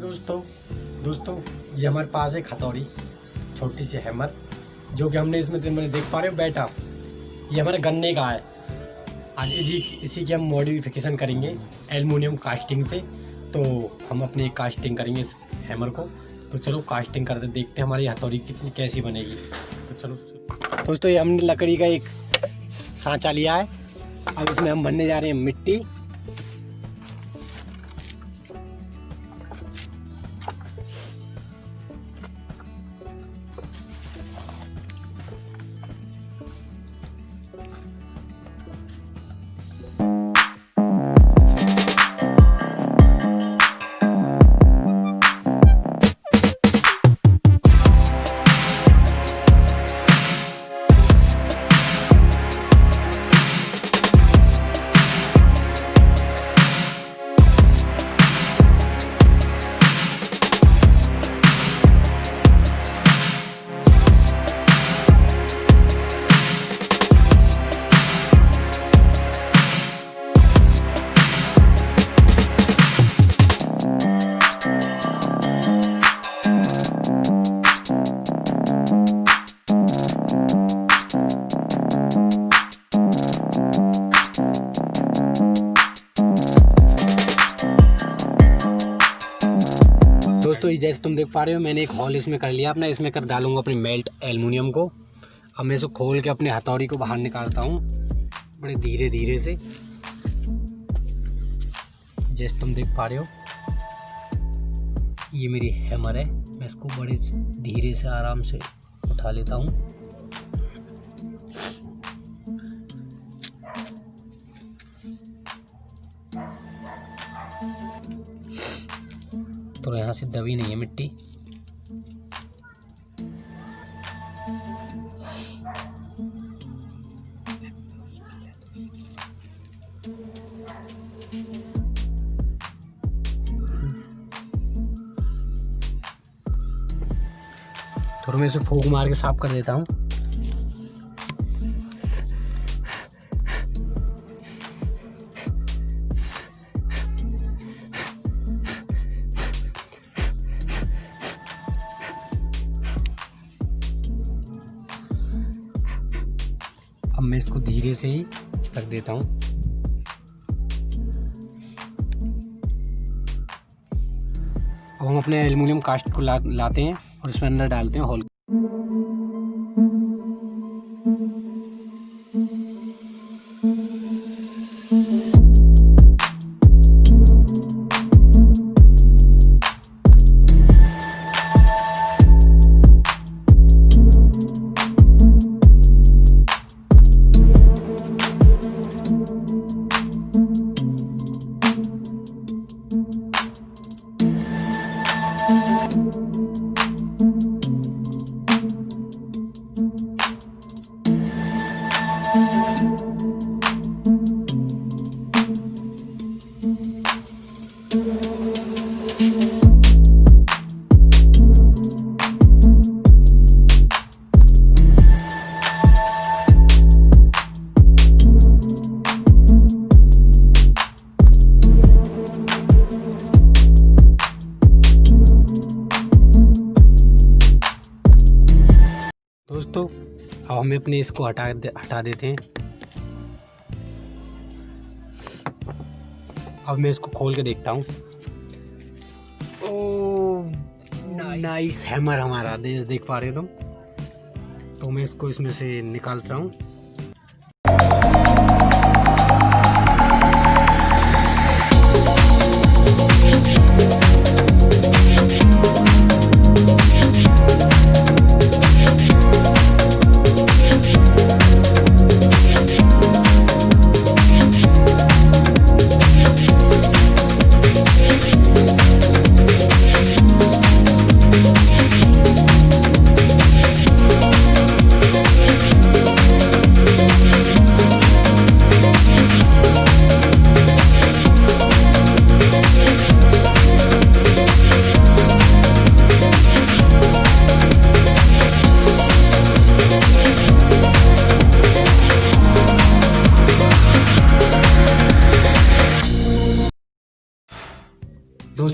दोस्तों ये हमारे पास है हथौड़ी, छोटी सी हैमर, जो कि हमने इसमें मैंने देख पा रहे हो बैठा, ये हमारे गन्ने का है। आज इसी की हम मॉडिफिकेशन करेंगे एल्युमिनियम कास्टिंग से। तो हम अपनी कास्टिंग करेंगे इस हैमर को। तो चलो कास्टिंग करते देखते हैं हमारी हथौड़ी कितनी कैसी बनेगी। तो चलो दोस्तों, ये हमने लकड़ी का एक सांचा लिया है। अब इसमें हम भरने जा रहे हैं मिट्टी। दोस्तों जैसे तुम देख पा रहे हो, मैंने एक हॉल इसमें कर लिया अपना। इसमें कर डालूंगा अपनी मेल्ट एल्युमिनियम को। अब मैं इसको खोल के अपने हथौड़ी को बाहर निकालता हूँ बड़े धीरे धीरे से। जैसे तुम देख पा रहे हो, ये मेरी हैमर है। मैं इसको बड़े धीरे से आराम से उठा लेता हूँ। तो यहाँ से दबी नहीं है मिट्टी। थोड़ा मैं इसे फूंक मार के साफ कर देता हूँ। अब मैं इसको धीरे से ही रख देता हूँ। अब हम अपने एल्युमिनियम कास्ट को लाते हैं और इसमें अंदर डालते हैं होल। दोस्तों अब हमें अपने इसको हटा देते हैं। अब मैं इसको खोल के देखता हूँ। ओह नाइस हैमर हमारा देख पा रहे हो तुम। तो मैं इसको इसमें से निकालता हूँ।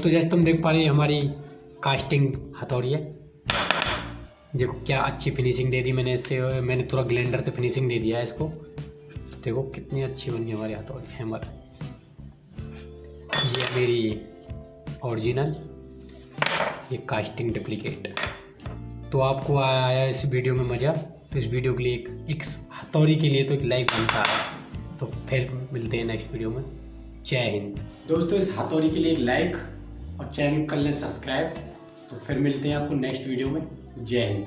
दोस्तों जैसे तुम देख पा रहे हो हमारी कास्टिंग हथौड़ी है। देखो क्या अच्छी फिनिशिंग दे दी मैंने इससे, मैंने थोड़ा ग्लेंडर से फिनिशिंग दे दिया है इसको। देखो कितनी अच्छी बनी हमारी हथौड़ी हैमर। ये मेरी ओरिजिनल, ये कास्टिंग डुप्लीकेट। तो आपको आया इस वीडियो में मज़ा, तो इस वीडियो के लिए एक हथौड़ी के लिए तो एक लाइक बनता है। तो फिर मिलते हैं नेक्स्ट वीडियो में। जय हिंद। दोस्तों इस हथौड़ी के लिए एक लाइक और चैनल कर लें सब्सक्राइब। तो फिर मिलते हैं आपको नेक्स्ट वीडियो में। जय हिंद।